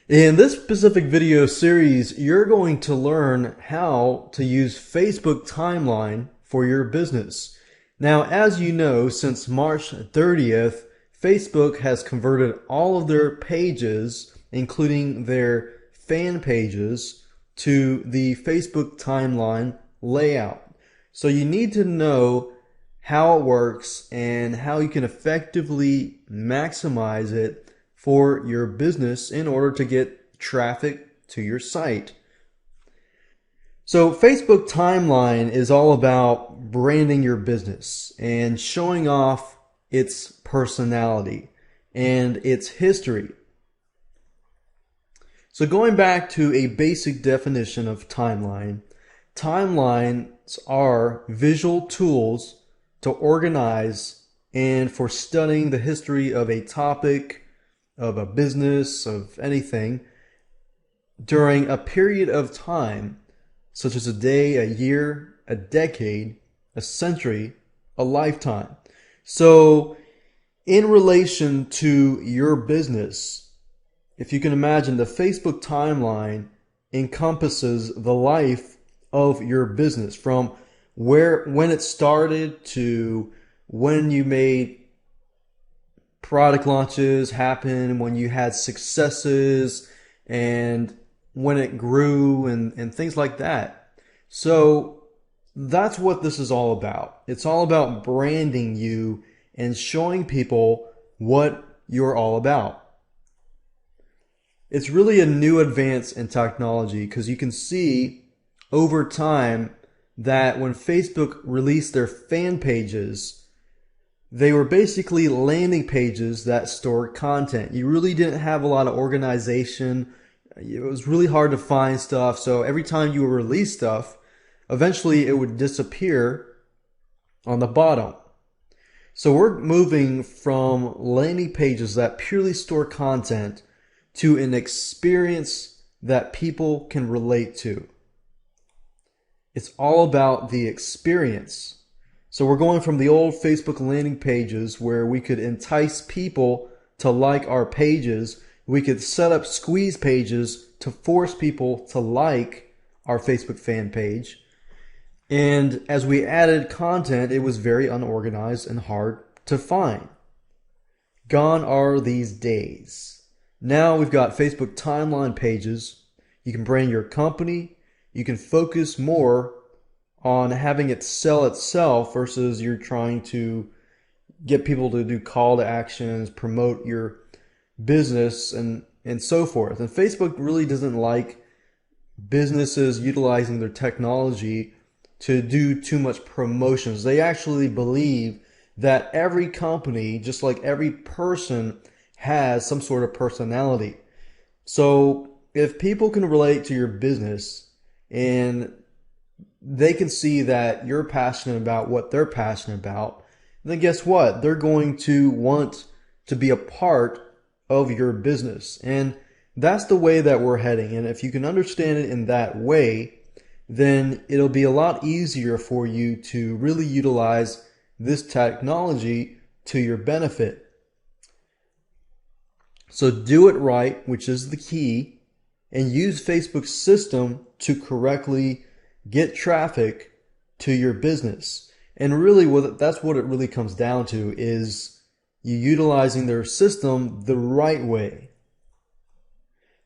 In this specific video series, you're going to learn how to use Facebook Timeline for your business. Now, as you know, since March 30th, Facebook has converted all of their pages, including their fan pages, to the Facebook Timeline layout. So you need to know how it works and how you can effectively maximize it for your business in order to get traffic to your site. So Facebook Timeline is all about branding your business and showing off its personality and its history. So going back to a basic definition of timeline, timelines are visual tools to organize and for studying the history of a topic, of a business, of anything, during a period of time, such as a day, a year, a decade, a century, a lifetime. So in relation to your business, if you can imagine, the Facebook timeline encompasses the life of your business from when it started to when you made product launches happen, when you had successes, and when it grew and things like that. So that's what this is all about. It's all about branding you and showing people what you're all about. It's really a new advance in technology because you can see over time that when Facebook released their fan pages, they were basically landing pages that stored content. You really didn't have a lot of organization. It was really hard to find stuff. So every time you would release stuff, eventually it would disappear on the bottom. So we're moving from landing pages that purely store content to an experience that people can relate to. It's all about the experience. So we're going from the old Facebook landing pages where we could entice people to like our pages. We could set up squeeze pages to force people to like our Facebook fan page. And as we added content, it was very unorganized and hard to find. Gone are these days. Now we've got Facebook timeline pages. You can brand your company. You can focus more on having it sell itself versus you're trying to get people to do call to actions, promote your business, and so forth. And Facebook really doesn't like businesses utilizing their technology to do too much promotions. They actually believe that every company, just like every person, has some sort of personality. So if people can relate to your business and they can see that you're passionate about what they're passionate about, then guess what? They're going to want to be a part of your business. And that's the way that we're heading. And if you can understand it in that way, then it'll be a lot easier for you to really utilize this technology to your benefit. So do it right, which is the key, and use Facebook's system to correctly get traffic to your business. And really that's what it really comes down to, is you utilizing their system the right way.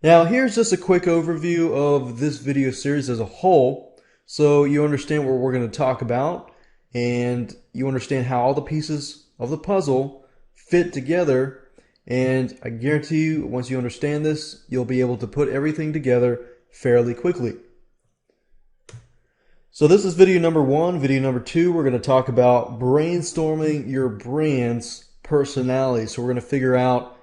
Now here's just a quick overview of this video series as a whole, so you understand what we're going to talk about and you understand how all the pieces of the puzzle fit together. And I guarantee you, once you understand this, you'll be able to put everything together fairly quickly. So this is video number one. Video number two, we're going to talk about brainstorming your brand's personality. So we're going to figure out,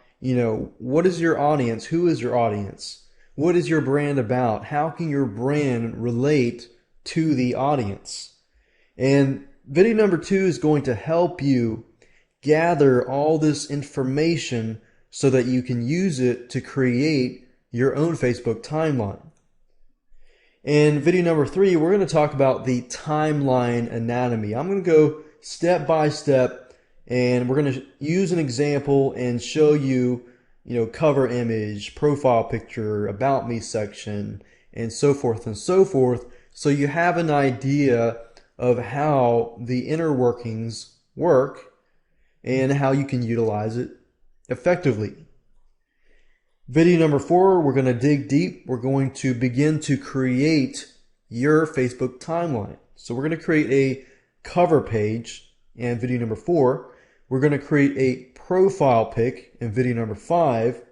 what is your audience? Who is your audience? What is your brand about? How can your brand relate to the audience? And video number two is going to help you gather all this information so that you can use it to create your own Facebook timeline. In video number three, we're going to talk about the timeline anatomy. I'm going to go step by step, and we're going to use an example and show you cover image, profile picture, about me section, and so forth and so forth. So you have an idea of how the inner workings work and how you can utilize it effectively. Video number 4, we're going to dig deep. We're going to begin to create your Facebook timeline. So we're going to create a cover page in video number 4. We're going to create a profile pic in video number 5.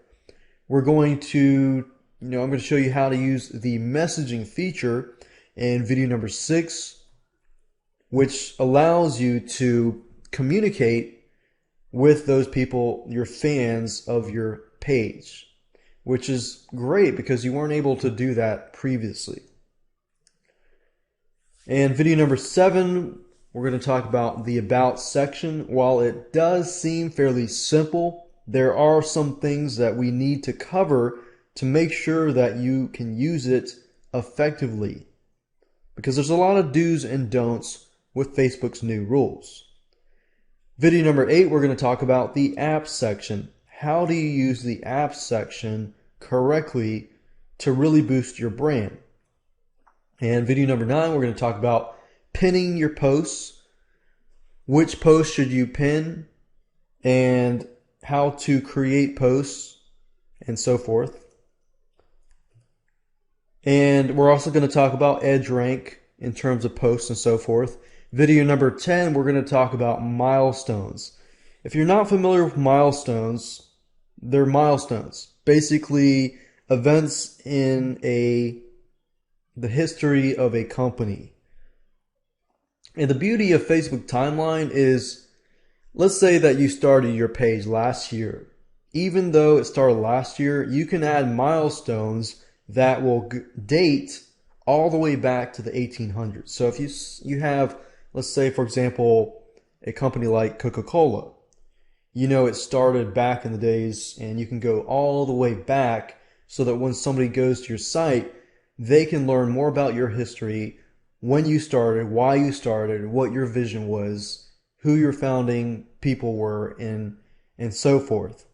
We're going to, I'm going to show you how to use the messaging feature in video number 6, which allows you to communicate with those people, your fans of your page, which is great because you weren't able to do that previously. And video number 7, we're going to talk about the About section. While it does seem fairly simple, there are some things that we need to cover to make sure that you can use it effectively, because there's a lot of do's and don'ts with Facebook's new rules. Video number 8, we're going to talk about the Apps section. How do you use the Apps section correctly to really boost your brand? And video number 9, we're going to talk about pinning your posts. Which posts should you pin, and how to create posts, and so forth. And we're also going to talk about EdgeRank in terms of posts and so forth. Video number 10, we're going to talk about milestones. If you're not familiar with milestones, they're milestones. Basically, events in the history of a company. And the beauty of Facebook Timeline is, let's say that you started your page last year. Even though it started last year, you can add milestones that will date all the way back to the 1800s. So if you have, let's say, for example, a company like Coca-Cola, it started back in the days, and you can go all the way back so that when somebody goes to your site, they can learn more about your history, when you started, why you started, what your vision was, who your founding people were, and so forth.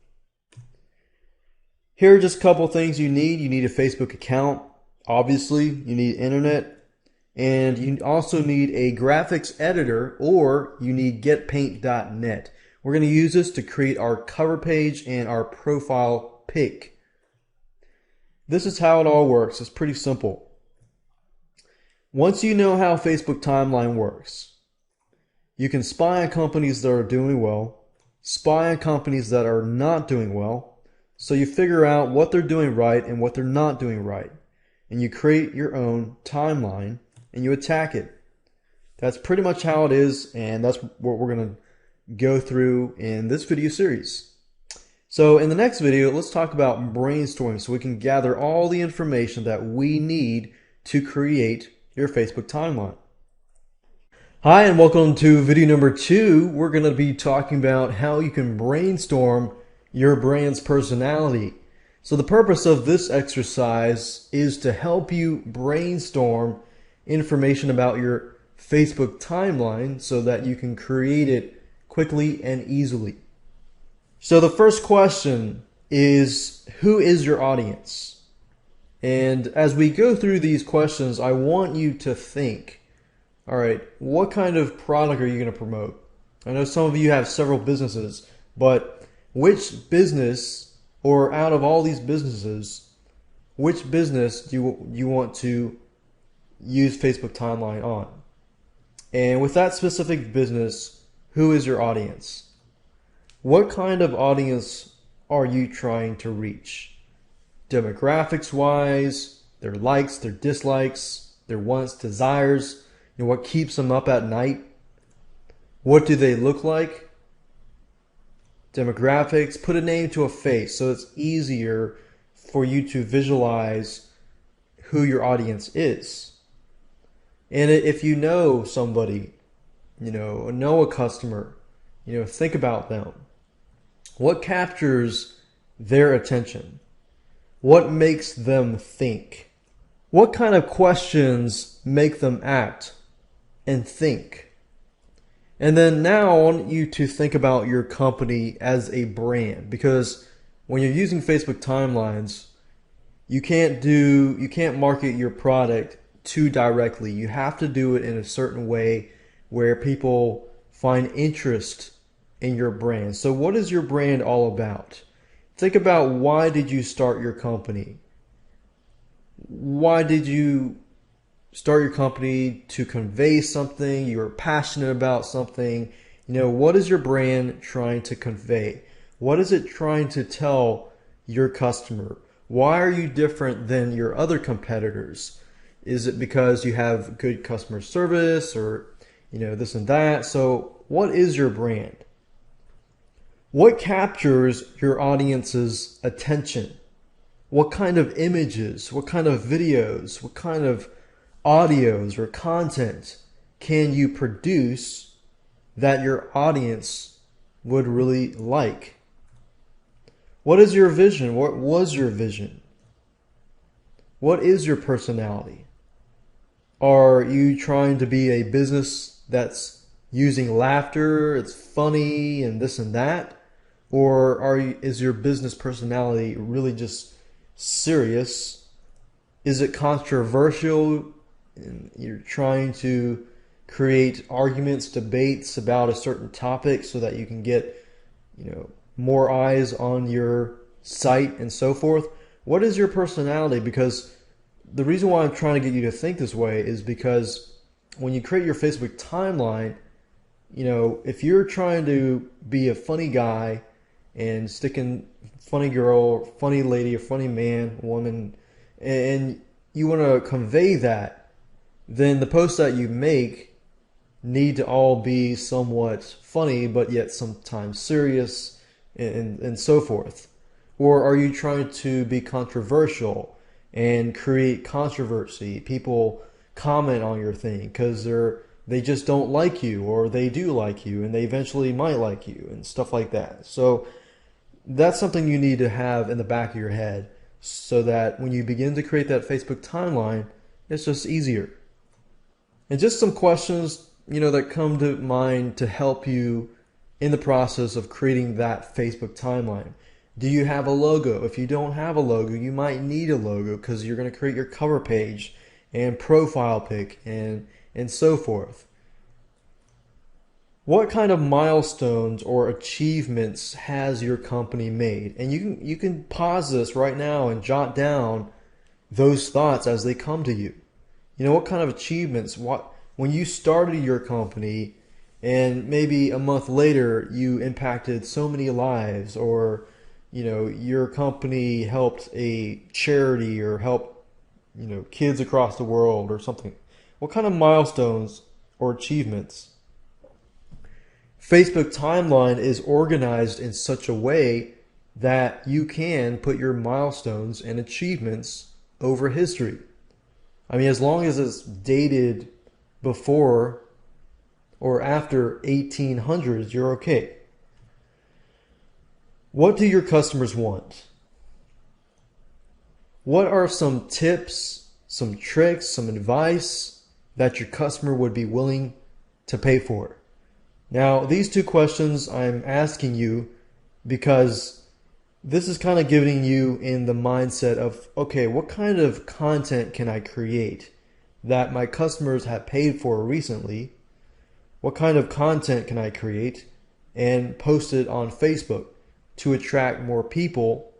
Here are just a couple things you need. You need a Facebook account. Obviously, you need internet. And you also need a graphics editor, or you need getpaint.net. We're going to use this to create our cover page and our profile pic. This is how it all works. It's pretty simple. Once you know how Facebook Timeline works, you can spy on companies that are doing well, spy on companies that are not doing well, so you figure out what they're doing right and what they're not doing right. And you create your own timeline and you attack it. That's pretty much how it is, and that's what we're going to go through in this video series. So in the next video, let's talk about brainstorming so we can gather all the information that we need to create your Facebook timeline. Hi, and welcome to video number 2. We're going to be talking about how you can brainstorm your brand's personality. So the purpose of this exercise is to help you brainstorm information about your Facebook timeline so that you can create it quickly and easily. So the first question is, who is your audience? And as we go through these questions, I want you to think, all right, what kind of product are you going to promote? I know some of you have several businesses, but which business, or out of all these businesses, which business do you want to use Facebook Timeline on? And with that specific business, who is your audience? What kind of audience are you trying to reach? Demographics wise, their likes, their dislikes, their wants, desires, what keeps them up at night? What do they look like? Demographics, put a name to a face so it's easier for you to visualize who your audience is. And if you know somebody, know a customer, think about them. What captures their attention? What makes them think? What kind of questions make them act and think? And then now I want you to think about your company as a brand, because when you're using Facebook timelines, you can't market your product too directly. You have to do it in a certain way where people find interest in your brand. So what is your brand all about? Think about, why did you start your company? Why did you start your company? To convey something, you're passionate about something. What is your brand trying to convey? What is it trying to tell your customer? Why are you different than your other competitors? Is it because you have good customer service, or this and that? So what is your brand? What captures your audience's attention? What kind of images, what kind of videos, what kind of audios or content can you produce that your audience would really like? What is your vision? What was your vision? What is your personality? Are you trying to be a business that's using laughter, it's funny and this and that? Or is your business personality really just serious? Is it controversial? And you're trying to create arguments, debates about a certain topic so that you can get, more eyes on your site and so forth. What is your personality? Because the reason why I'm trying to get you to think this way is because when you create your Facebook timeline, if you're trying to be a funny guy and sticking funny girl, funny lady, or funny man, woman, and you want to convey that, then the posts that you make need to all be somewhat funny, but yet sometimes serious, and so forth. Or are you trying to be controversial and create controversy? People comment on your thing because they just don't like you, or they do like you and they eventually might like you, and stuff like that. So that's something you need to have in the back of your head, so that when you begin to create that Facebook timeline, it's just easier. And just some questions, that come to mind to help you in the process of creating that Facebook timeline. Do you have a logo? If you don't have a logo, you might need a logo because you're going to create your cover page and profile pic and so forth. What kind of milestones or achievements has your company made? And you can pause this right now and jot down those thoughts as they come to you. What kind of achievements? When you started your company and maybe a month later you impacted so many lives, or your company helped a charity or helped kids across the world or something. What kind of milestones or achievements? Facebook timeline is organized in such a way that you can put your milestones and achievements over history. As long as it's dated before or after 1800s, you're okay. What do your customers want? What are some tips, some tricks, some advice that your customer would be willing to pay for? Now, these two questions I'm asking you because this is kind of giving you in the mindset of, okay, what kind of content can I create that my customers have paid for recently? What kind of content can I create and post it on Facebook to attract more people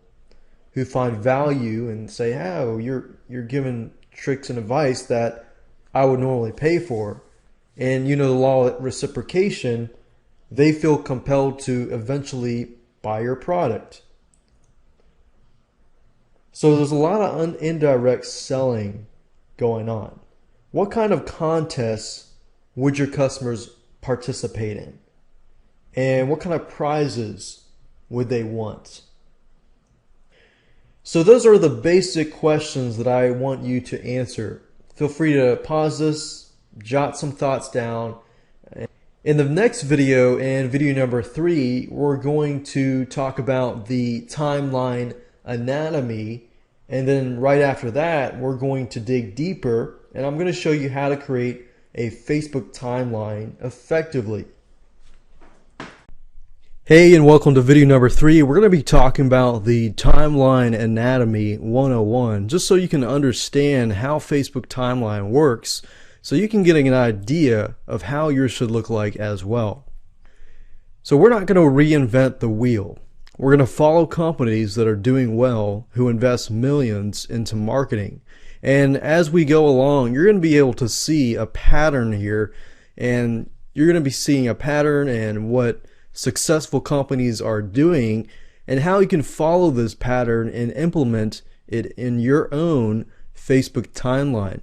who find value and say, oh, you're giving tricks and advice that I would normally pay for. And the law of reciprocation, they feel compelled to eventually buy your product. So there's a lot of indirect selling going on. What kind of contests would your customers participate in? And what kind of prizes would they want? So those are the basic questions that I want you to answer. Feel free to pause this, jot some thoughts down. In the next video, and video number 3, we're going to talk about the timeline anatomy. And then right after that, we're going to dig deeper, and I'm going to show you how to create a Facebook timeline effectively. Hey, and welcome to video number 3. We're going to be talking about the Timeline Anatomy 101, just so you can understand how Facebook Timeline works, so you can get an idea of how yours should look like as well. So we're not going to reinvent the wheel. We're going to follow companies that are doing well, who invest millions into marketing. And as we go along, you're going to be able to see a pattern here, and you're going to be seeing a pattern and what successful companies are doing and how you can follow this pattern and implement it in your own Facebook timeline.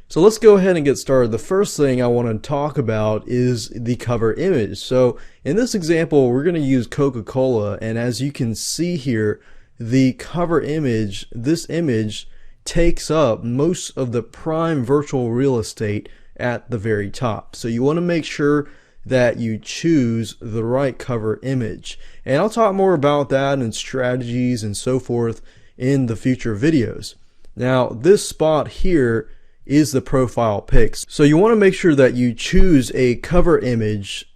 So let's go ahead and get started. The first thing I want to talk about is the cover image. So in this example, we're going to use Coca-Cola, and as you can see here, the cover image, this image takes up most of the prime virtual real estate at the very top. So you want to make sure that you choose the right cover image. And I'll talk more about that and strategies and so forth in the future videos. Now, this spot here is the profile pic. So you want to make sure that you choose a cover image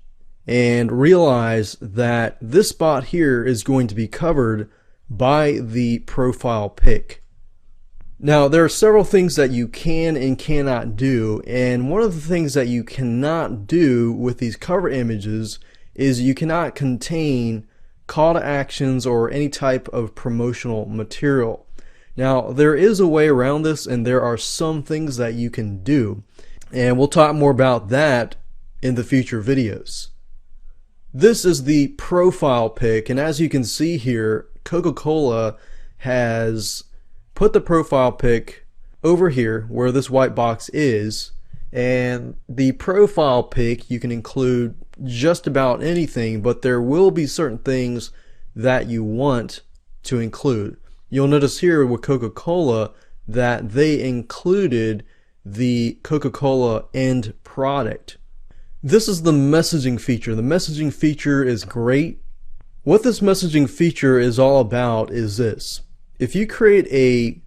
and realize that this spot here is going to be covered by the profile pic. Now, there are several things that you can and cannot do, and one of the things that you cannot do with these cover images is you cannot contain call to actions or any type of promotional material. Now, there is a way around this, and there are some things that you can do, and we'll talk more about that in the future videos. This is the profile pic, and as you can see here, Coca-Cola has put the profile pic over here where this white box is, and the profile pic you can include just about anything, but there will be certain things that you want to include. You'll notice here with Coca-Cola that they included the Coca-Cola end product. This is the messaging feature. The messaging feature is great. What this messaging feature is all about is this. If you create a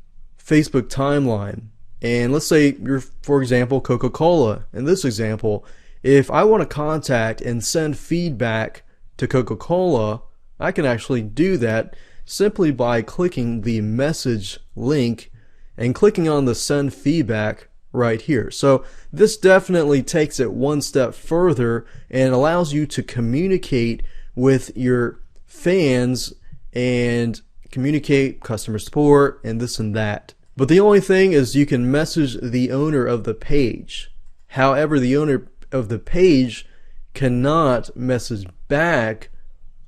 Facebook timeline, and let's say you're, for example, Coca-Cola, in this example, if I want to contact and send feedback to Coca-Cola, I can actually do that simply by clicking the message link and clicking on the send feedback right here. So this definitely takes it one step further and allows you to communicate with your fans and communicate customer support and this and that. But the only thing is you can message the owner of the page. However, the owner of the page cannot message back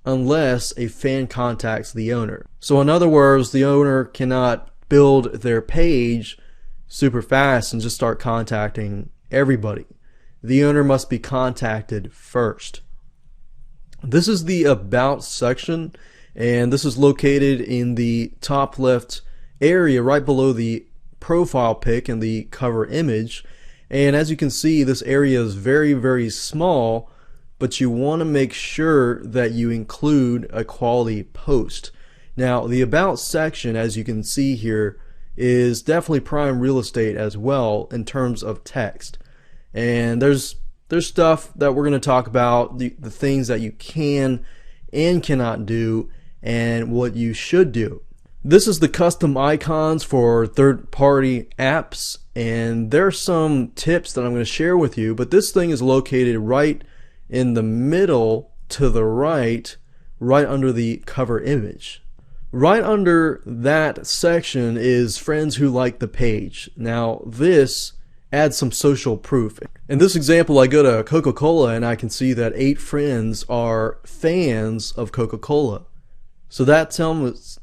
unless a fan contacts the owner. So in other words, the owner cannot build their page super fast and just start contacting everybody. The owner must be contacted first. This is the About section, and this is located in the top left area right below the profile pic and the cover image. And as you can see, this area is very, very small, but you want to make sure that you include a quality post. Now, the About section, as you can see here, is definitely prime real estate as well in terms of text. And there's stuff that we're going to talk about, the things that you can and cannot do and what you should do. This is the custom icons for third-party apps, and there's some tips that I'm going to share with you, but this thing is located right in the middle to the right under the cover image. Right under that section is friends who like the page. Now this adds some social proof. In this example, I go to Coca-Cola and I can see that 8 friends are fans of Coca-Cola. So that tells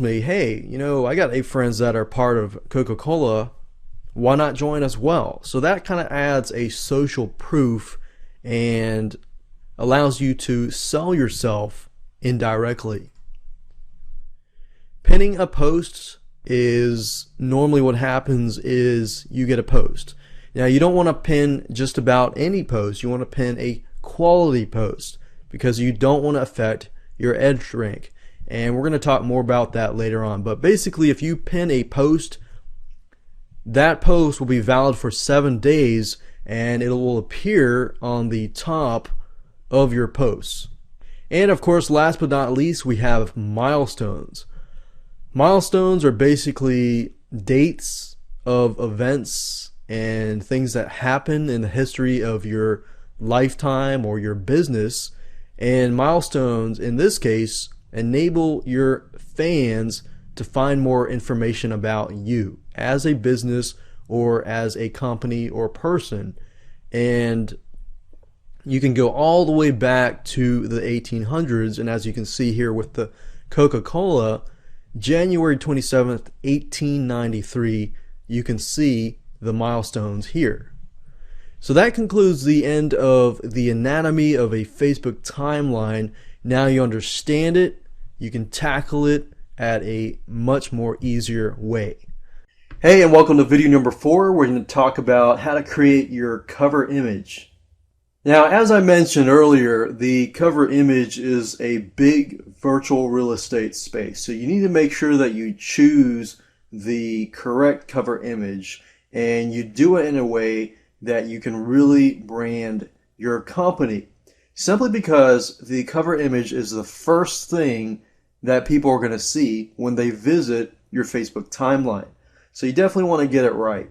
me, hey, you know, I got 8 friends that are part of Coca-Cola. Why not join as well? So that kind of adds a social proof and allows you to sell yourself indirectly. Pinning a post is normally what happens is you get a post. Now you don't want to pin just about any post. You want to pin a quality post because you don't want to affect your edge rank. And we're going to talk more about that later on. But basically, if you pin a post, that post will be valid for 7 days and it will appear on the top of your posts. And of course, last but not least, we have milestones. Milestones are basically dates of events and things that happen in the history of your lifetime or your business. And milestones, in this case, enable your fans to find more information about you as a business or as a company or person. And you can go all the way back to the 1800s, and as you can see here with the Coca-Cola, January 27th, 1893, you can see the milestones here. So that concludes the end of the anatomy of a Facebook timeline. Now you understand it, you can tackle it at a much more easier way. Hey, and welcome to video number 4. We're going to talk about how to create your cover image. Now, as I mentioned earlier, the cover image is a big virtual real estate space. So you need to make sure that you choose the correct cover image and you do it in a way that you can really brand your company. Simply because the cover image is the first thing that people are going to see when they visit your Facebook timeline. So you definitely want to get it right.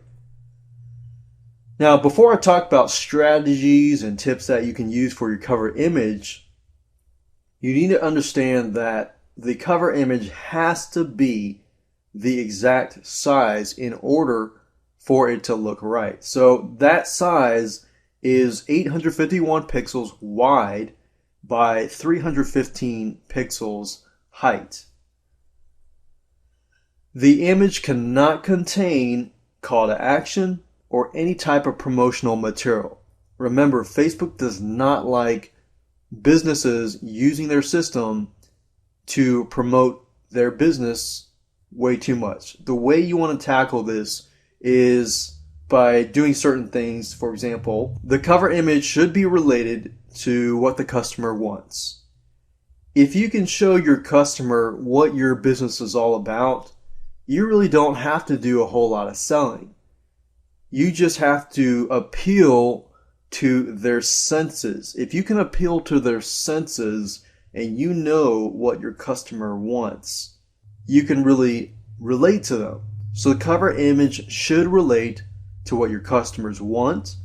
Now, before I talk about strategies and tips that you can use for your cover image, you need to understand that the cover image has to be the exact size in order for it to look right. So that size is 851 pixels wide by 315 pixels height. The image cannot contain call to action or any type of promotional material. Remember, Facebook does not like businesses using their system to promote their business way too much. The way you want to tackle this is by doing certain things. For example, the cover image should be related to what the customer wants. If you can show your customer what your business is all about, you really don't have to do a whole lot of selling. You just have to appeal to their senses. If you can appeal to their senses and you know what your customer wants, you can really relate to them. So the cover image should relate to what your customers want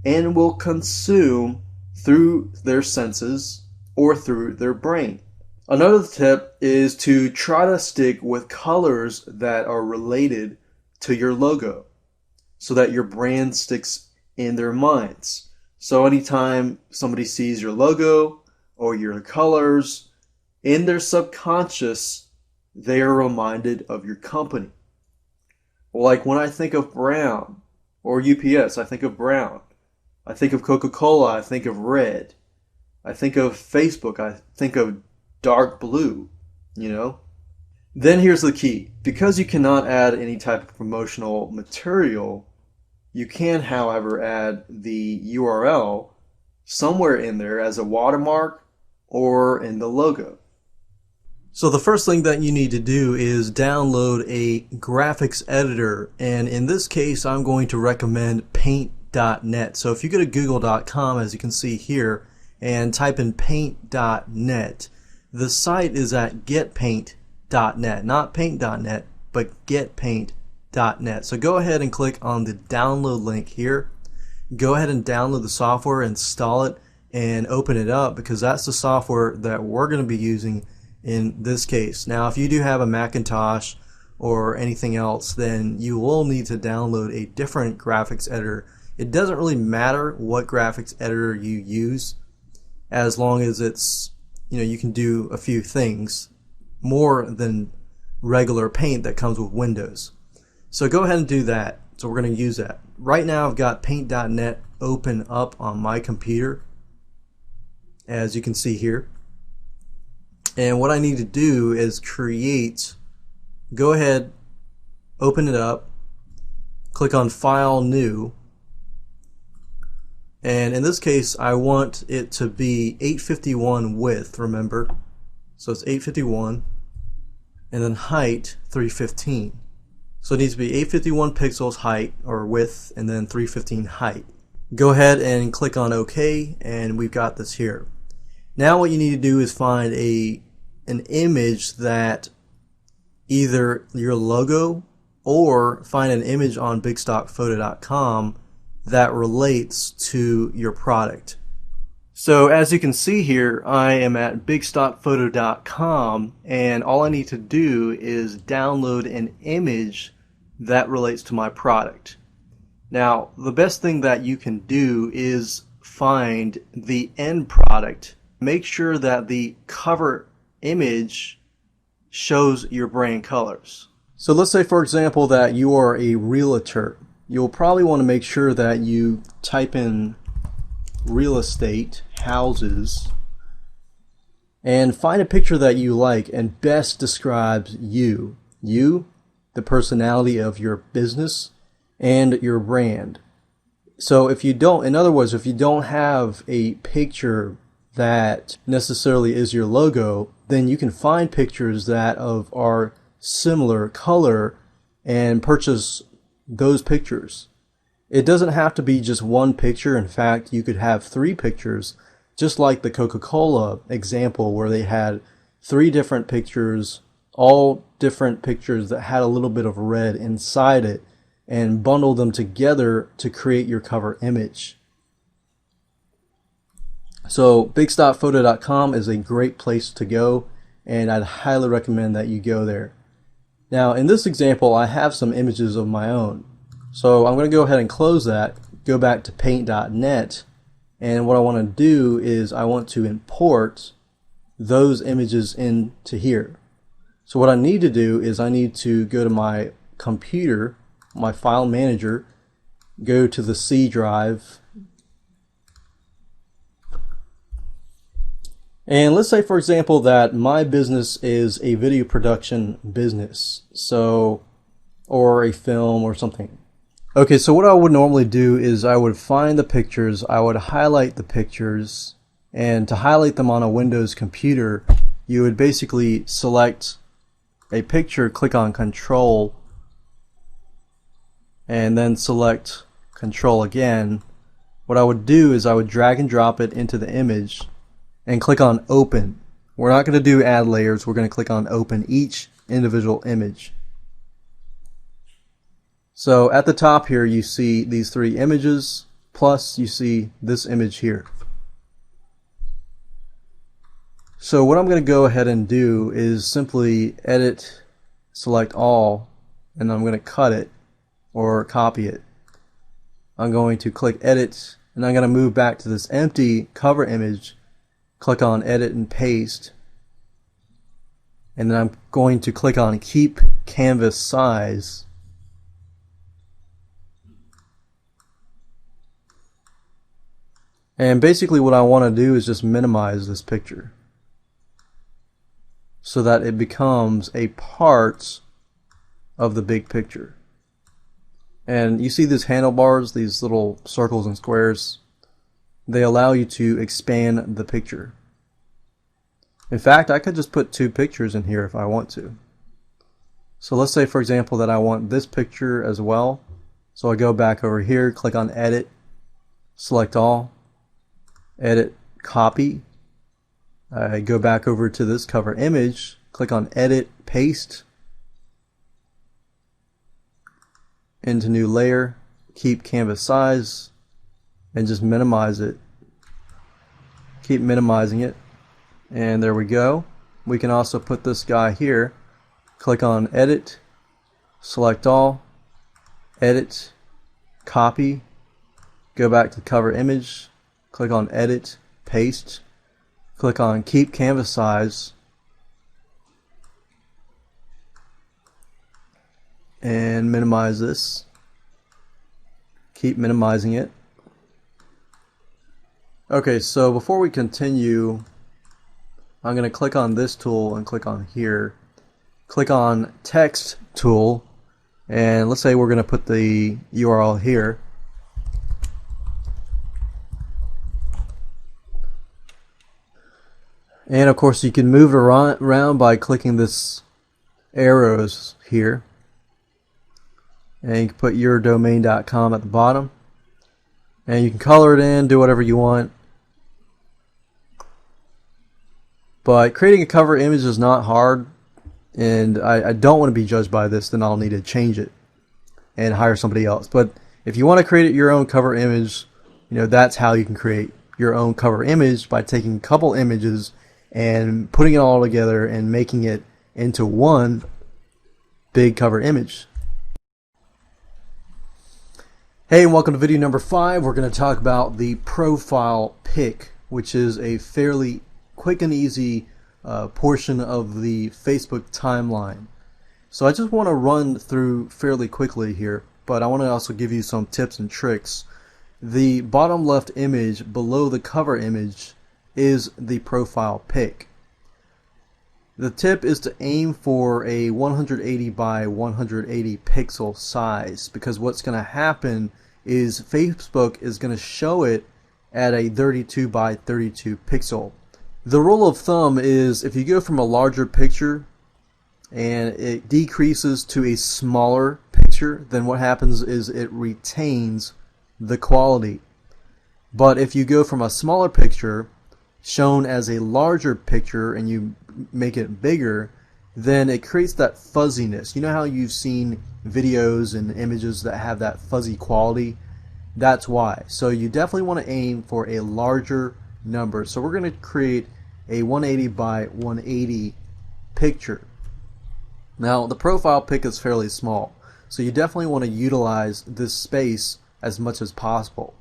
and will consume through their senses or through their brain. Another tip is to try to stick with colors that are related to your logo, so that your brand sticks in their minds. So anytime somebody sees your logo or your colors, in their subconscious, they are reminded of your company. Like when I think of Brown or UPS, I think of brown. I think of Coca-Cola, I think of red. I think of Facebook, I think of dark blue, Then here's the key. Because you cannot add any type of promotional material, you can, however, add the URL somewhere in there as a watermark or in the logo. So the first thing that you need to do is download a graphics editor, and in this case I'm going to recommend paint.net. So if you go to google.com, as you can see here, and type in paint.net, the site is at getpaint.net, not paint.net, but getpaint.net. So go ahead and click on the download link here. Go ahead and download the software, install it, and open it up, because that's the software that we're going to be using in this case. Now, if you do have a Macintosh or anything else, then you will need to download a different graphics editor. It doesn't really matter what graphics editor you use, as long as it's, you can do a few things more than regular Paint that comes with Windows. So go ahead and do that. So we're going to use that. Right now I've got paint.net open up on my computer, as you can see here. And what I need to do is go ahead, open it up, click on File, New, and in this case I want it to be 851 width, remember. So it's 851, and then height 315. So it needs to be 851 pixels height or width and then 315 height. Go ahead and click on OK, and we've got this here. Now what you need to do is find an image that either your logo, or find an image on bigstockphoto.com that relates to your product. So as you can see here, I am at bigstockphoto.com, and all I need to do is download an image that relates to my product. Now, the best thing that you can do is find the end product. Make sure that the cover image shows your brand colors. So let's say, for example, that you are a realtor. You'll probably want to make sure that you type in real estate, houses, and find a picture that you like and best describes you, the personality of your business, and your brand. So if you don't, in other words, if you don't have a picture that necessarily is your logo, then you can find pictures that are similar color and purchase those pictures. It doesn't have to be just one picture. In fact, you could have 3 pictures, just like the Coca-Cola example where they had 3 different pictures, all different pictures that had a little bit of red inside it, and bundle them together to create your cover image. So bigstockphoto.com is a great place to go, and I'd highly recommend that you go there. Now in this example, I have some images of my own. So I'm going to go ahead and close that, go back to paint.net, and what I want to do is I want to import those images into here. So what I need to do is I need to go to my computer, my file manager, go to the C drive, and let's say, for example, that my business is a video production business, so, or a film or something. Okay, so what I would normally do is I would find the pictures, I would highlight the pictures, and to highlight them on a Windows computer, you would basically select a picture, click on Control, and then select Control again. What I would do is I would drag and drop it into the image and click on Open. We're not going to do add layers, we're going to click on Open each individual image. So at the top here you see these 3 images, plus you see this image here. So what I'm going to go ahead and do is simply edit, select all, and I'm going to cut it or copy it. I'm going to click edit, and I'm going to move back to this empty cover image, click on edit and paste, and then I'm going to click on keep canvas size. And basically what I want to do is just minimize this picture so that it becomes a part of the big picture. And you see these handlebars, these little circles and squares, they allow you to expand the picture. In fact, I could just put 2 pictures in here if I want to. So let's say, for example, that I want this picture as well. So I go back over here, click on edit, select all, edit, copy. I go back over to this cover image, click on edit, paste, into new layer, keep canvas size, and just minimize it. Keep minimizing it, and there we go. We can also put this guy here, click on edit, select all, edit, copy, go back to the cover image, click on edit, paste, click on keep canvas size, and minimize this. Keep minimizing it. Okay, so before we continue, I'm going to click on this tool and click on here. Click on text tool, and let's say we're going to put the URL here. And of course you can move it around by clicking this arrows here. and you can put yourdomain.com at the bottom, and you can color it in, do whatever you want. But creating a cover image is not hard, and I don't want to be judged by this. Then I'll need to change it and hire somebody else. But if you want to create your own cover image, that's how you can create your own cover image, by taking a couple images and putting it all together and making it into one big cover image. Hey, and welcome to video number 5. We're going to talk about the profile pic, which is a fairly quick and easy portion of the Facebook timeline. So I just want to run through fairly quickly here, but I want to also give you some tips and tricks. The bottom left image below the cover image is the profile pic. The tip is to aim for a 180 by 180 pixel size, because what's going to happen is Facebook is going to show it at a 32 by 32 pixel. The rule of thumb is if you go from a larger picture and it decreases to a smaller picture, then what happens is it retains the quality. But if you go from a smaller picture shown as a larger picture and you make it bigger, then it creates that fuzziness. You know how you've seen videos and images that have that fuzzy quality? That's why. So you definitely want to aim for a larger number. So we're going to create a 180 by 180 picture. Now the profile pic is fairly small, so you definitely want to utilize this space as much as possible.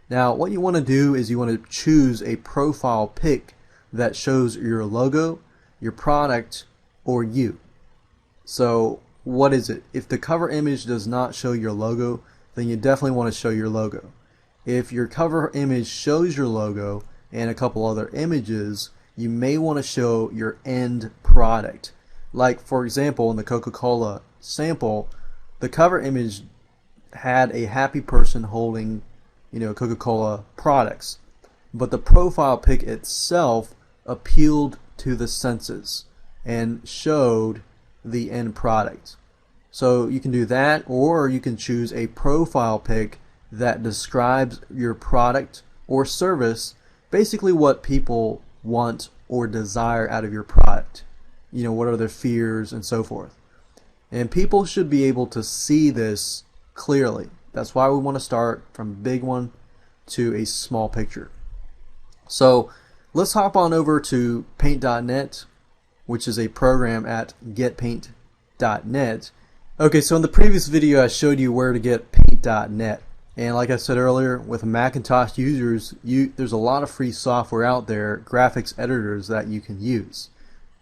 Now what you want to do is you want to choose a profile pic that shows your logo, your product, or you. So what is it? If the cover image does not show your logo, then you definitely want to show your logo. If your cover image shows your logo and a couple other images, you may want to show your end product. Like for example, in the Coca-Cola sample, the cover image had a happy person holding, Coca-Cola products, but the profile pic itself appealed to the senses and showed the end product. So you can do that, or you can choose a profile pic that describes your product or service, basically what people want or desire out of your product. What are their fears and so forth. And people should be able to see this clearly. That's why we want to start from a big one to a small picture. So let's hop on over to paint.net, which is a program at getpaint.net. Okay, so in the previous video I showed you where to get paint.net. And like I said earlier, with Macintosh users, there's a lot of free software out there, graphics editors that you can use.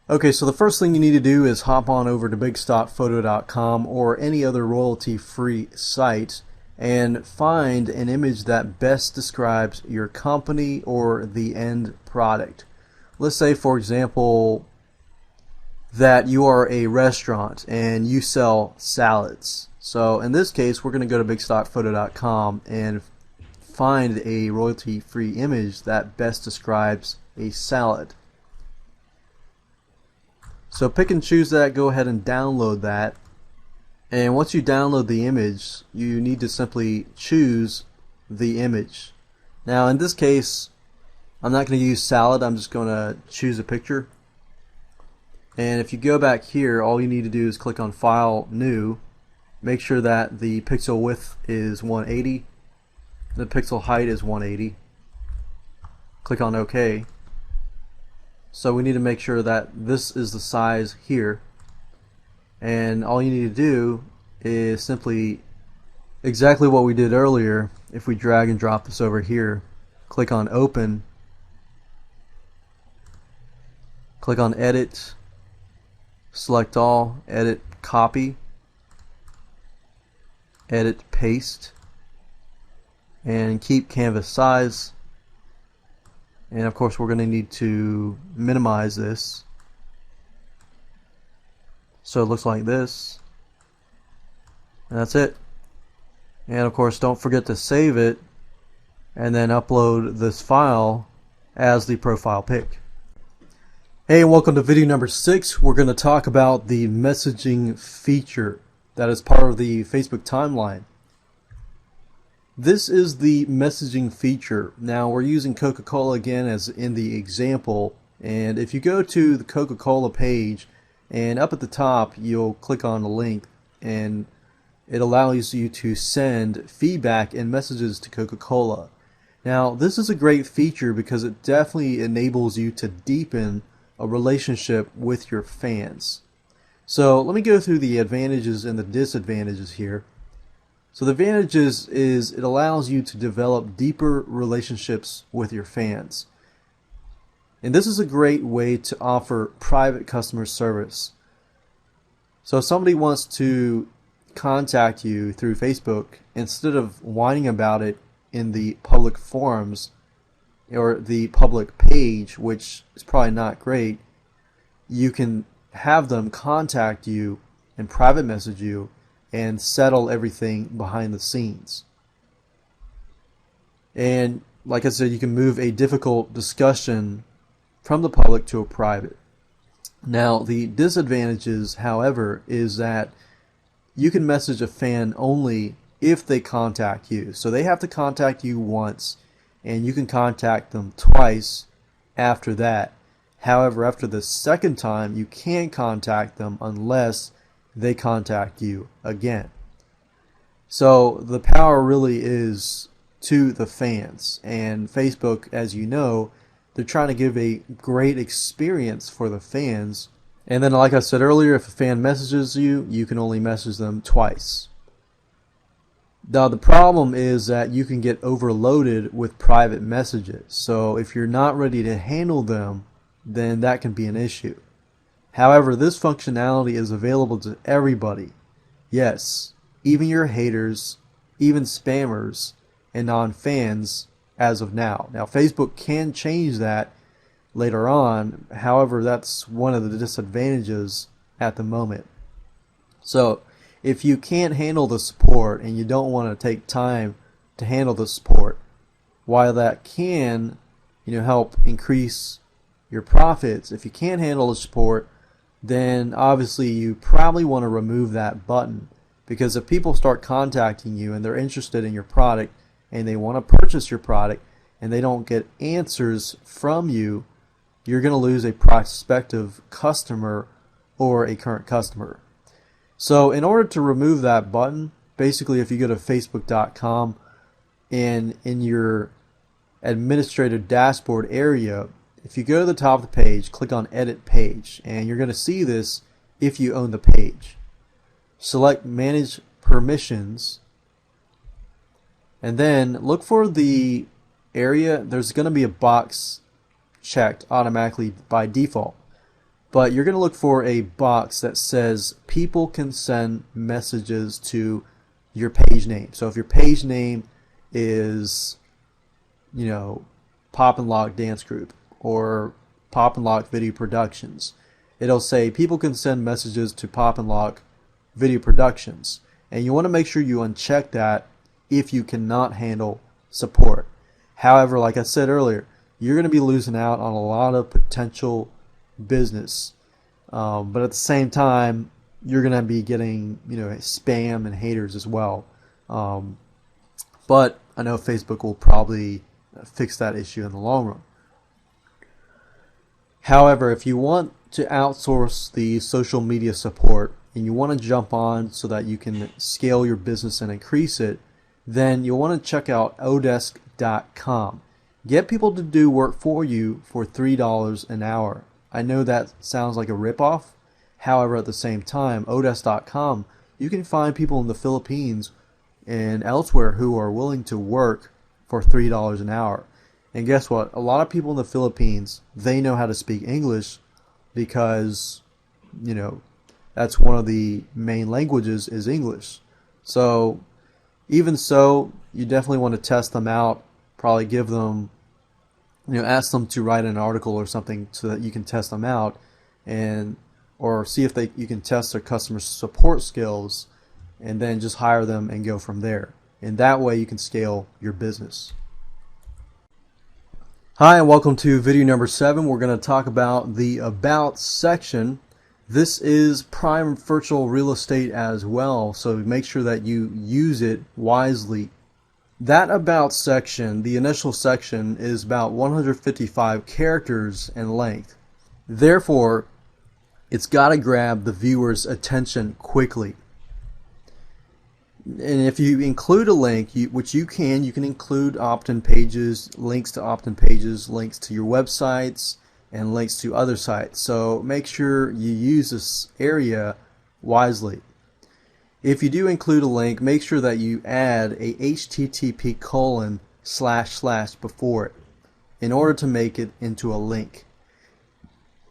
Okay, so the first thing you need to do is hop on over to bigstockphoto.com or any other royalty-free site and find an image that best describes your company or the end product. Let's say, for example, that you are a restaurant and you sell salads. So in this case, we're going to go to bigstockphoto.com and find a royalty-free image that best describes a salad. So pick and choose that, go ahead and download that. And once you download the image, you need to simply choose the image. Now in this case, I'm not going to use salad, I'm just going to choose a picture. And if you go back here, all you need to do is click on File, New. Make sure that the pixel width is 180, the pixel height is 180. Click on OK. So we need to make sure that this is the size here, and all you need to do is simply exactly what we did earlier. If we drag and drop this over here, click on Open, click on Edit, select all, Edit Copy, Edit Paste, and keep canvas size. And of course we're going to need to minimize this so it looks like this, and that's it. And of course don't forget to save it and then upload this file as the profile pic. Hey, and welcome to video number 6. We're going to talk about the messaging feature that is part of the Facebook timeline. This is the messaging feature. Now we're using Coca-Cola again as in the example, and if you go to the Coca-Cola page and up at the top you'll click on a link and it allows you to send feedback and messages to Coca-Cola. Now this is a great feature because it definitely enables you to deepen a relationship with your fans. So let me go through the advantages and the disadvantages here. So the advantages is it allows you to develop deeper relationships with your fans. And this is a great way to offer private customer service. So if somebody wants to contact you through Facebook, instead of whining about it in the public forums or the public page, which is probably not great, you can have them contact you and private message you and settle everything behind the scenes. And like I said, you can move a difficult discussion from the public to a private. Now the disadvantages, however, is that you can message a fan only if they contact you. So they have to contact you once and you can contact them twice after that. However, after the second time, you can't contact them unless they contact you again. So the power really is to the fans, and Facebook, as you know, they're trying to give a great experience for the fans. And then like I said earlier, if a fan messages you, you can only message them twice. Now the problem is that you can get overloaded with private messages. So if you're not ready to handle them, then that can be an issue. However, this functionality is available to everybody. Yes, even your haters, even spammers, and non-fans as of now. Now, Facebook can change that later on. However, that's one of the disadvantages at the moment. So, if you can't handle the support and you don't want to take time to handle the support, while that can, help increase your profits, if you can't handle the support, then obviously you probably want to remove that button, because if people start contacting you and they're interested in your product and they want to purchase your product and they don't get answers from you, you're going to lose a prospective customer or a current customer. So in order to remove that button, basically if you go to facebook.com and in your administrative dashboard area, if you go to the top of the page, click on Edit Page, and you're going to see this if you own the page. Select Manage Permissions, and then look for the area. There's going to be a box checked automatically by default, but you're going to look for a box that says people can send messages to your page name. So if your page name is, Pop and Lock Dance Group or Pop and Lock Video Productions, it'll say people can send messages to Pop and Lock Video Productions, and you want to make sure you uncheck that if you cannot handle support. However, like I said earlier, you're going to be losing out on a lot of potential business, but at the same time you're going to be getting spam and haters as well. But I know Facebook will probably fix that issue in the long run. However, if you want to outsource the social media support and you want to jump on so that you can scale your business and increase it, then you'll want to check out Odesk.com. Get people to do work for you for $3 an hour. I know that sounds like a ripoff. However, at the same time, Odesk.com, you can find people in the Philippines and elsewhere who are willing to work for $3 an hour. And guess what? A lot of people in the Philippines, they know how to speak English because, that's one of the main languages is English. So even so, you definitely want to test them out, probably give them, ask them to write an article or something so that you can test them out, and or see if you can test their customer support skills, and then just hire them and go from there. And that way you can scale your business. Hi, and welcome to video number 7. We're going to talk about the About section. This is prime virtual real estate as well, so make sure that you use it wisely. That about section, the initial section, is about 155 characters in length. Therefore, it's got to grab the viewer's attention quickly. And if you include a link, which you can include opt-in pages, links to opt-in pages, links to your websites, and links to other sites. So make sure you use this area wisely. If you do include a link, make sure that you add a http:// before it in order to make it into a link.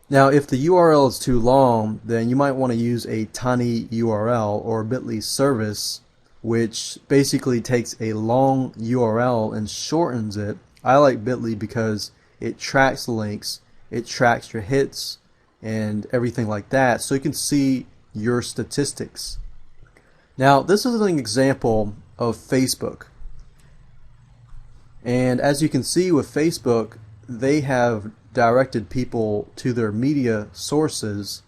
Now, if the URL is too long, then you might want to use a tinyURL or Bitly service, which basically takes a long URL and shortens it. I like Bitly because it tracks the links, it tracks your hits and everything like that, so you can see your statistics. Now, this is an example of Facebook. And as you can see with Facebook, they have directed people to their media sources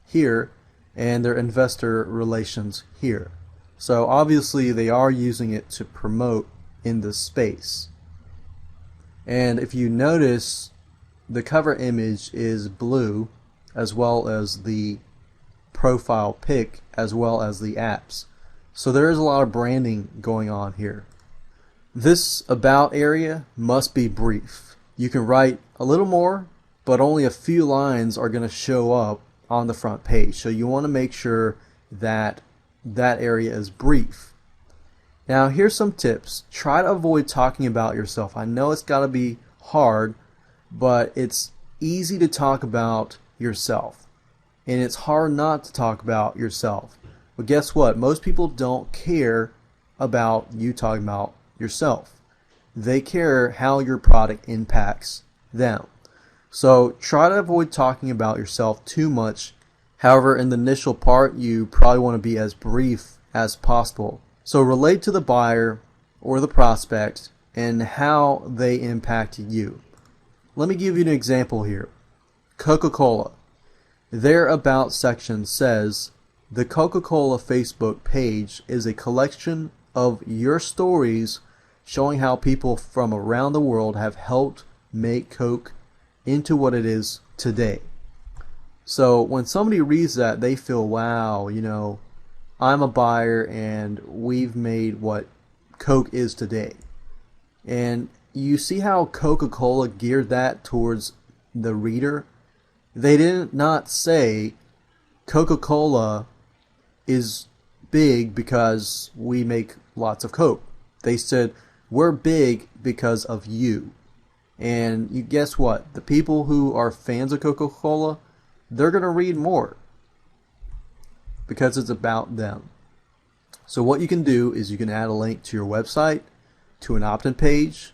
here and their investor relations here. So obviously they are using it to promote in this space. And if you notice, the cover image is blue, as well as the profile pic, as well as the apps. So there is a lot of branding going on here. This about area must be brief. You can write a little more, but only a few lines are going to show up on the front page. So you want to make sure that that area is brief. Now here's some tips. Try to avoid talking about yourself. I know it's got to be hard, but it's easy to talk about yourself. And it's hard not to talk about yourself. But guess what? Most people don't care about you talking about yourself. They care how your product impacts them. So try to avoid talking about yourself too much. However, in the initial part, you probably want to be as brief as possible. So relate to the buyer or the prospect and how they impact you. Let me give you an example here. Coca-Cola. Their About section says, the Coca-Cola Facebook page is a collection of your stories showing how people from around the world have helped make Coke into what it is today. So when somebody reads that, they feel, wow, you know, I'm a buyer and we've made what Coke is today. And you see how Coca-Cola geared that towards the reader? They did not say Coca-Cola is big because we make lots of Coke. They said we're big because of you. And you guess what? The people who are fans of Coca-Cola, they're going to read more because it's about them. So what you can do is you can add a link to your website, to an opt-in page,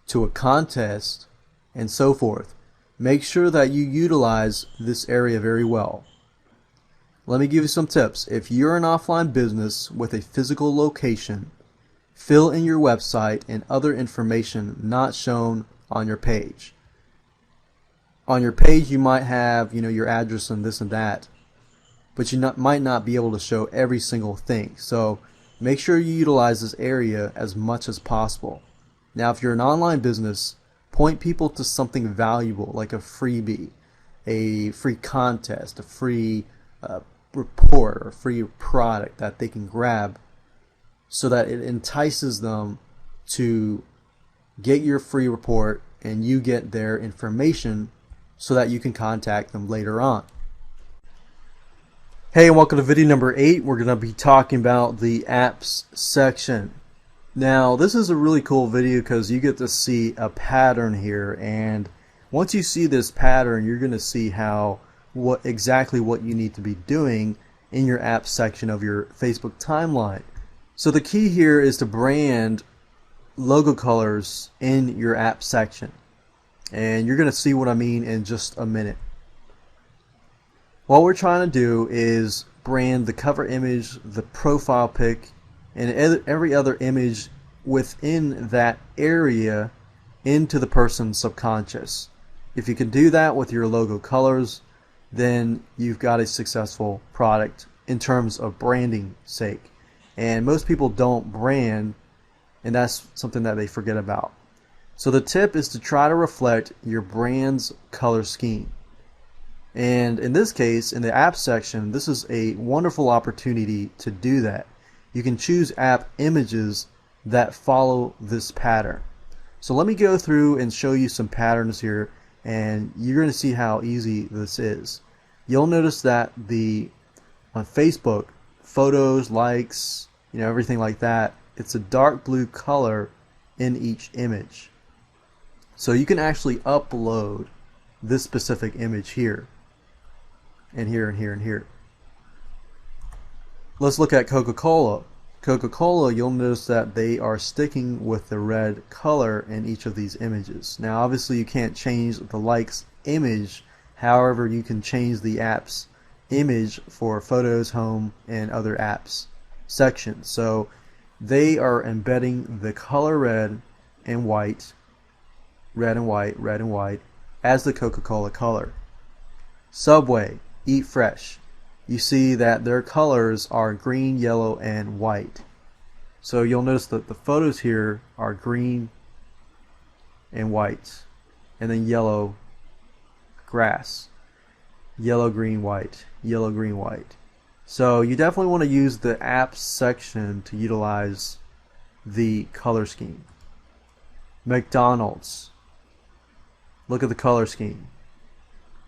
to a contest, and so forth. Make sure that you utilize this area very well. Let me give you some tips. If you're an offline business with a physical location, fill in your website and other information not shown on your page. On your page you might have, your address and this and that, but you might not be able to show every single thing. So make sure you utilize this area as much as possible. Now if you're an online business, point people to something valuable like a freebie, a free contest, a free report, or a free product that they can grab so that it entices them to get your free report and you get their information so that you can contact them later on. Hey, and welcome to video number 8. We're going to be talking about the apps section. Now this is a really cool video because you get to see a pattern here, and once you see this pattern you're going to see exactly what you need to be doing in your apps section of your Facebook timeline. So the key here is to brand logo colors in your app section, and you're going to see what I mean in just a minute. What we're trying to do is brand the cover image, the profile pic, and every other image within that area into the person's subconscious. If you can do that with your logo colors, then you've got a successful product in terms of branding sake. And most people don't brand, and that's something that they forget about. So the tip is to try to reflect your brand's color scheme. And in this case, in the app section, this is a wonderful opportunity to do that. You can choose app images that follow this pattern. So let me go through and show you some patterns here, and you're going to see how easy this is. You'll notice that on Facebook, photos, likes, everything like that, it's a dark blue color in each image. So you can actually upload this specific image here, and here, and here, and here. Let's look at Coca-Cola. Coca-Cola, you'll notice that they are sticking with the red color in each of these images. Now obviously you can't change the likes image, however you can change the app's image for photos, home, and other apps sections. So they are embedding the color red and white, red and white, red and white as the Coca-Cola color. Subway, Eat Fresh. You see that their colors are green, yellow, and white. So you'll notice that the photos here are green and white, and then yellow grass, yellow, green, white, yellow, green, white. So you definitely want to use the apps section to utilize the color scheme. McDonald's. Look at the color scheme.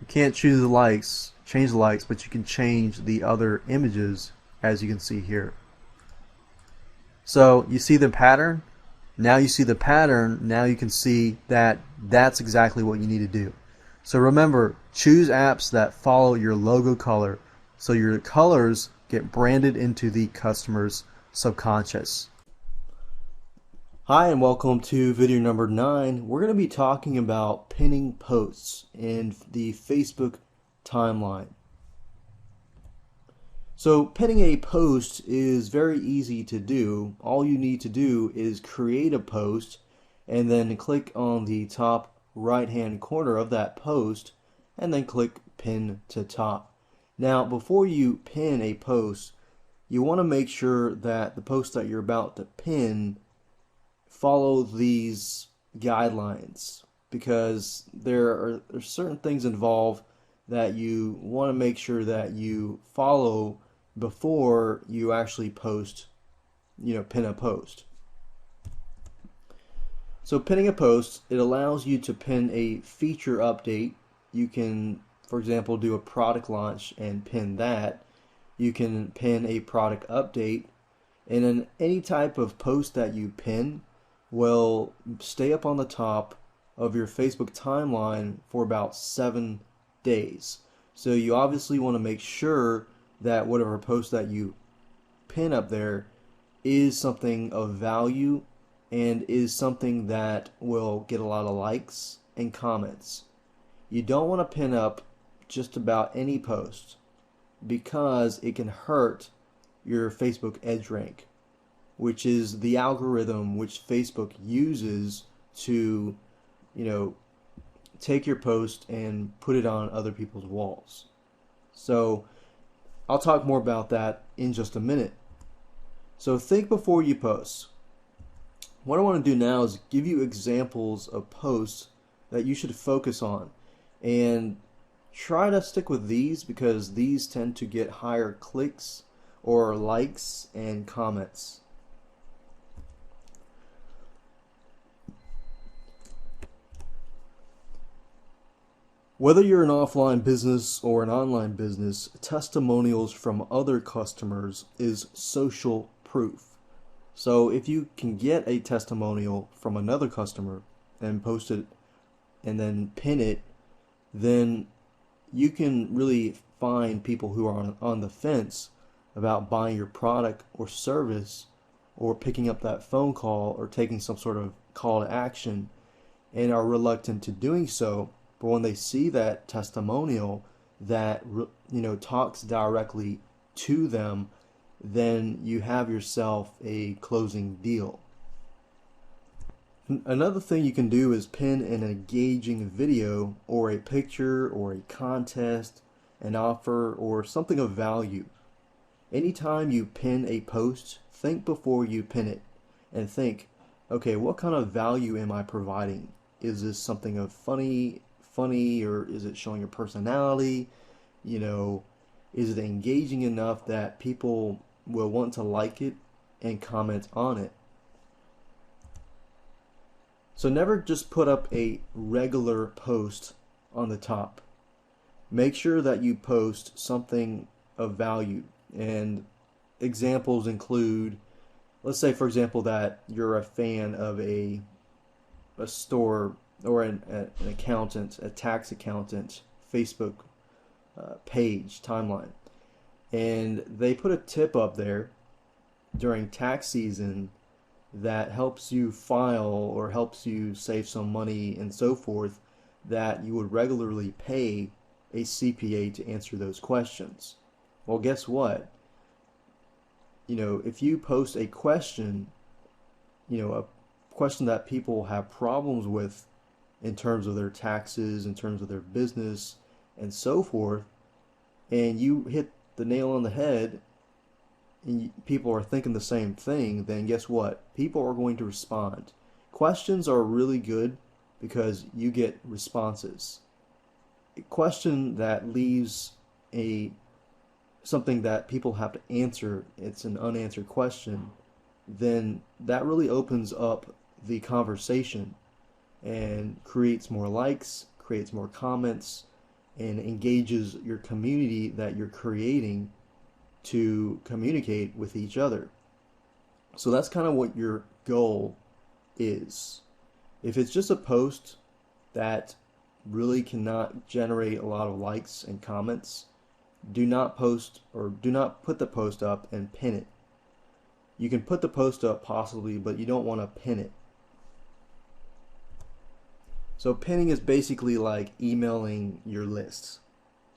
You can't choose the likes, change the likes, but you can change the other images, as you can see here. So you see the pattern. Now you see the pattern. Now you can see that that's exactly what you need to do. So remember, choose apps that follow your logo color so your colors get branded into the customer's subconscious. Hi, and welcome to video number 9. We're going to be talking about pinning posts in the Facebook timeline. So pinning a post is very easy to do. All you need to do is create a post and then click on the top right hand corner of that post and then click pin to top. Now before you pin a post, you want to make sure that the post that you're about to pin follow these guidelines, because there are certain things involved that you want to make sure that you follow before you actually post, pin a post. So pinning a post, it allows you to pin a feature update. You can, for example, do a product launch and pin that. You can pin a product update, and then any type of post that you pin will stay up on the top of your Facebook timeline for about 7 days. So you obviously want to make sure that whatever post that you pin up there is something of value and is something that will get a lot of likes and comments. You don't want to pin up just about any post, because it can hurt your Facebook EdgeRank, which is the algorithm which Facebook uses to, take your post and put it on other people's walls. So I'll talk more about that in just a minute. So think before you post. What I want to do now is give you examples of posts that you should focus on, and try to stick with these because these tend to get higher clicks or likes and comments. Whether you're an offline business or an online business, testimonials from other customers is social proof. So if you can get a testimonial from another customer and post it and then pin it, then you can really find people who are on the fence about buying your product or service, or picking up that phone call or taking some sort of call to action, and are reluctant to doing so. But when they see that testimonial that talks directly to them, then you have yourself a closing deal. Another thing you can do is pin an engaging video or a picture or a contest, an offer, or something of value. Anytime you pin a post, think before you pin it and think, okay, what kind of value am I providing? Is this something of funny, or is it showing your personality? You know, is it engaging enough that people will want to like it and comment on it? So never just put up a regular post on the top. Make sure that you post something of value. And examples include, let's say for example that you're a fan of a store or an accountant, a tax accountant Facebook page timeline, and they put a tip up there during tax season that helps you file or helps you save some money and so forth, that you would regularly pay a CPA to answer those questions. Well, guess what? If you post a question, a question that people have problems with in terms of their taxes, in terms of their business, and so forth, and you hit the nail on the head, and people are thinking the same thing, then guess what? People are going to respond. Questions are really good because you get responses. A question that leaves a something that people have to answer, it's an unanswered question, then that really opens up the conversation and creates more likes, creates more comments, and engages your community that you're creating to communicate with each other. So that's kind of what your goal is. If it's just a post that really cannot generate a lot of likes and comments, do not post or do not put the post up and pin it. You can put the post up possibly, but you don't want to pin it. So pinning is basically like emailing your lists.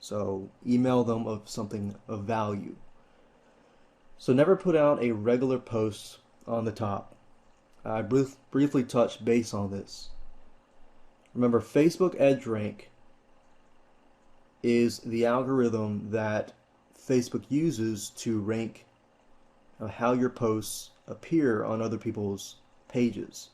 So email them of something of value. So never put out a regular post on the top. I briefly touched base on this. Remember, Facebook EdgeRank is the algorithm that Facebook uses to rank how your posts appear on other people's pages.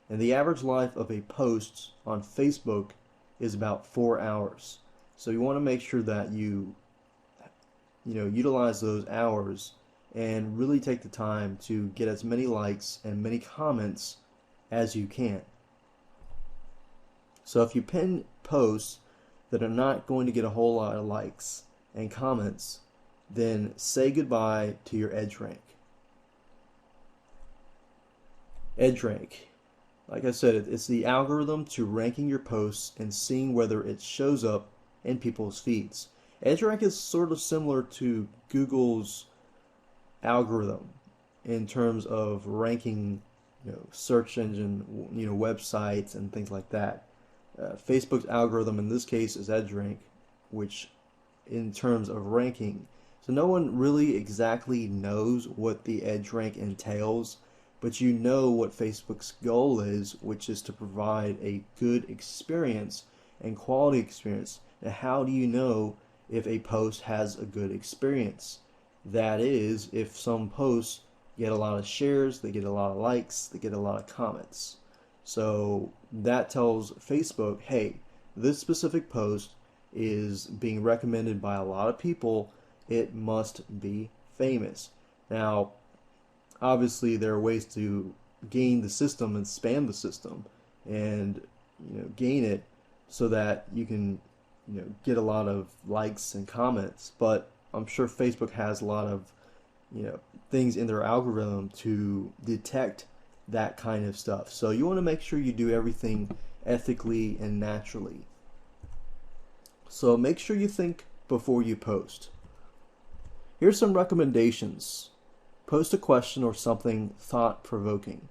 And the average life of a post on Facebook is about 4 hours. So you want to make sure that you utilize those hours and really take the time to get as many likes and many comments as you can. So if you pin posts that are not going to get a whole lot of likes and comments, then say goodbye to your EdgeRank. EdgeRank, like I said, it's the algorithm to ranking your posts and seeing whether it shows up in people's feeds. EdgeRank is sort of similar to Google's algorithm in terms of ranking, search engine, websites and things like that. Facebook's algorithm in this case is EdgeRank, which in terms of ranking. So no one really exactly knows what the EdgeRank entails, but you know what Facebook's goal is, which is to provide a good experience and quality experience. Now, how do you know if a post has a good experience? That is, if some posts get a lot of shares, they get a lot of likes, they get a lot of comments. So that tells Facebook, hey, this specific post is being recommended by a lot of people. It must be famous. Now, obviously, there are ways to game the system and spam the system and gain it so that you can get a lot of likes and comments. But I'm sure Facebook has a lot of things in their algorithm to detect that kind of stuff. So you want to make sure you do everything ethically and naturally. So make sure you think before you post. Here's some recommendations. Post a question or something thought-provoking.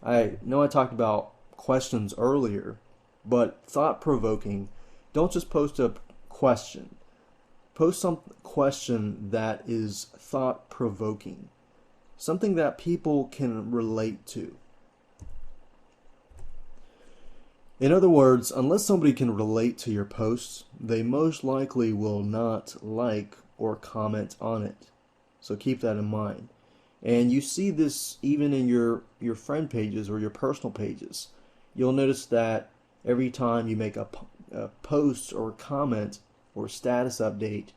I know I talked about questions earlier, but thought-provoking, don't just post a question. Post some question that is thought-provoking. Something that people can relate to. In other words, unless somebody can relate to your posts, they most likely will not like or comment on it. So keep that in mind. And you see this even in your friend pages or your personal pages. You'll notice that every time you make a post or comment or status update,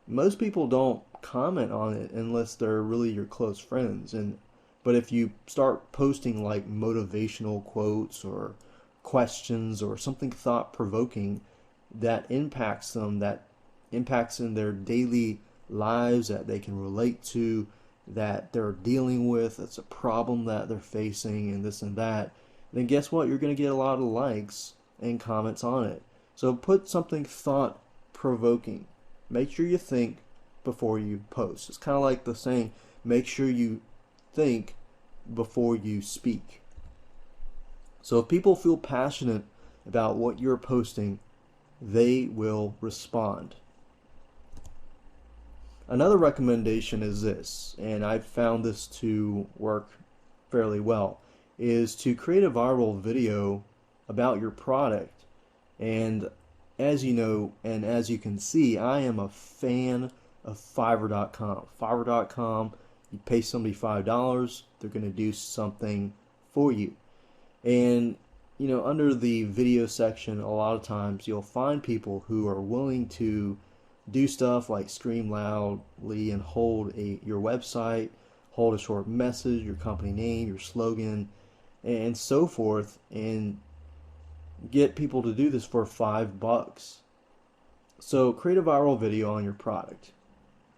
most people don't comment on it unless they're really your close friends. But if you start posting like motivational quotes or questions or something thought provoking that impacts them, that impacts in their daily lives, that they can relate to, that they're dealing with, that's a problem that they're facing, and this and that, then guess what? You're going to get a lot of likes and comments on it. So put something thought provoking. Make sure you think before you post. It's kind of like the saying, make sure you think before you speak. So if people feel passionate about what you're posting, they will respond. Another recommendation is this, and I've found this to work fairly well, is to create a viral video about your product. And as you know, and as you can see, I am a fan of Fiverr.com. Fiverr.com, you pay somebody $5, they're going to do something for you. And under the video section, a lot of times you'll find people who are willing to do stuff like scream loudly and hold your website, hold a short message, your company name, your slogan, and so forth, and get people to do this for $5. So create a viral video on your product.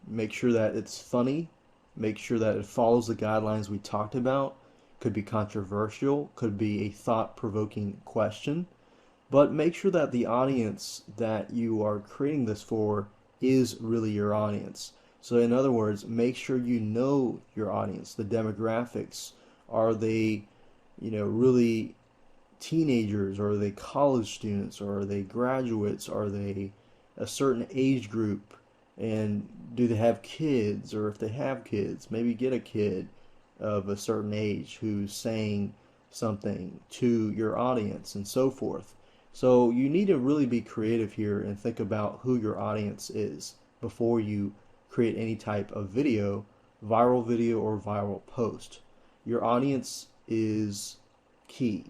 Make sure that it's funny. Make sure that it follows the guidelines we talked about. Could be controversial, could be a thought-provoking question, but make sure that the audience that you are creating this for is really your audience. So in other words, make sure you know your audience, the demographics. Are they, really teenagers, or are they college students, or are they graduates, are they a certain age group, and do they have kids, or if they have kids, maybe get a kid of a certain age who's saying something to your audience, and so forth. So you need to really be creative here and think about who your audience is before you create any type of video, viral video or viral post. Your audience is key.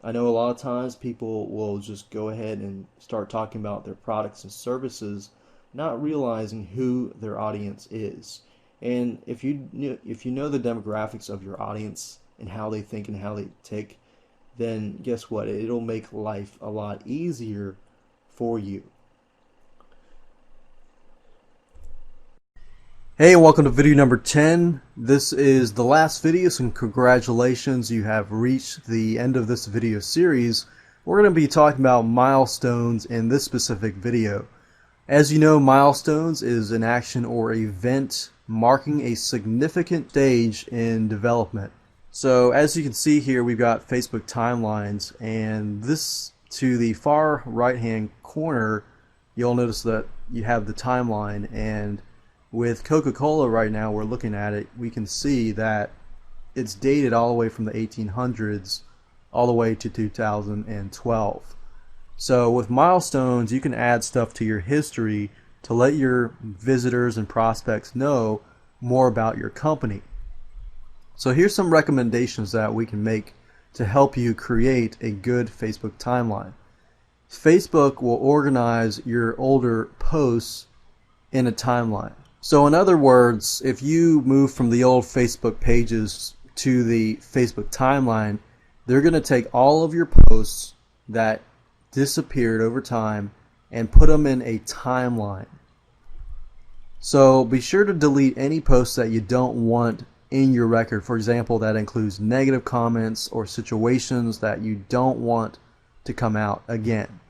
I know a lot of times people will just go ahead and start talking about their products and services, not realizing who their audience is. And if you know the demographics of your audience and how they think and how they tick, then guess what? It'll make life a lot easier for you. Hey, welcome to video number 10. This is the last video, so congratulations, you have reached the end of this video series. We're going to be talking about milestones in this specific video. As you know, milestones is an action or event marking a significant stage in development. So as you can see here, we've got Facebook timelines, and this to the far right hand corner, you'll notice that you have the timeline, and with Coca-Cola right now, we're looking at it, we can see that it's dated all the way from the 1800s all the way to 2012. So with milestones, you can add stuff to your history to let your visitors and prospects know more about your company. So here's some recommendations that we can make to help you create a good Facebook timeline. Facebook will organize your older posts in a timeline. So in other words, if you move from the old Facebook pages to the Facebook timeline, they're going to take all of your posts that disappeared over time and put them in a timeline. So be sure to delete any posts that you don't want in your record. For example, that includes negative comments or situations that you don't want to come out again.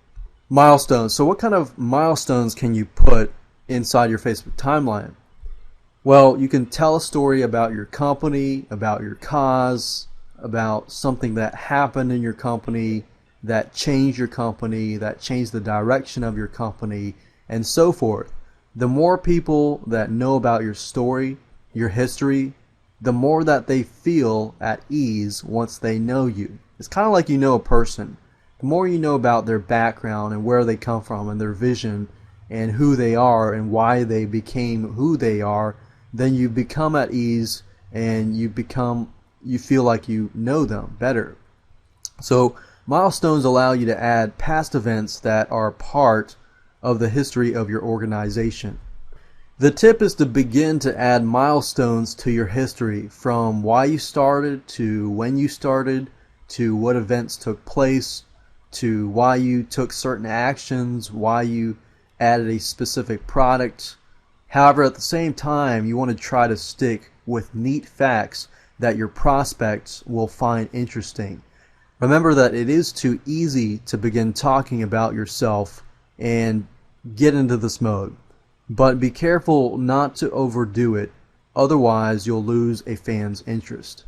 Milestones. So what kind of milestones can you put inside your Facebook timeline? Well, you can tell a story about your company, about your cause, about something that happened in your company, that changed your company, that changed the direction of your company, and so forth. The more people that know about your story, your history, the more that they feel at ease once they know you. It's kind of like you know a person. The more you know about their background and where they come from and their vision and who they are and why they became who they are, then you become at ease and you feel like you know them better. So milestones allow you to add past events that are part of the history of your organization. The tip is to begin to add milestones to your history, from why you started to when you started to what events took place to why you took certain actions, why you added a specific product. However, at the same time, you want to try to stick with neat facts that your prospects will find interesting. Remember that it is too easy to begin talking about yourself and get into this mode. But be careful not to overdo it, otherwise you'll lose a fan's interest.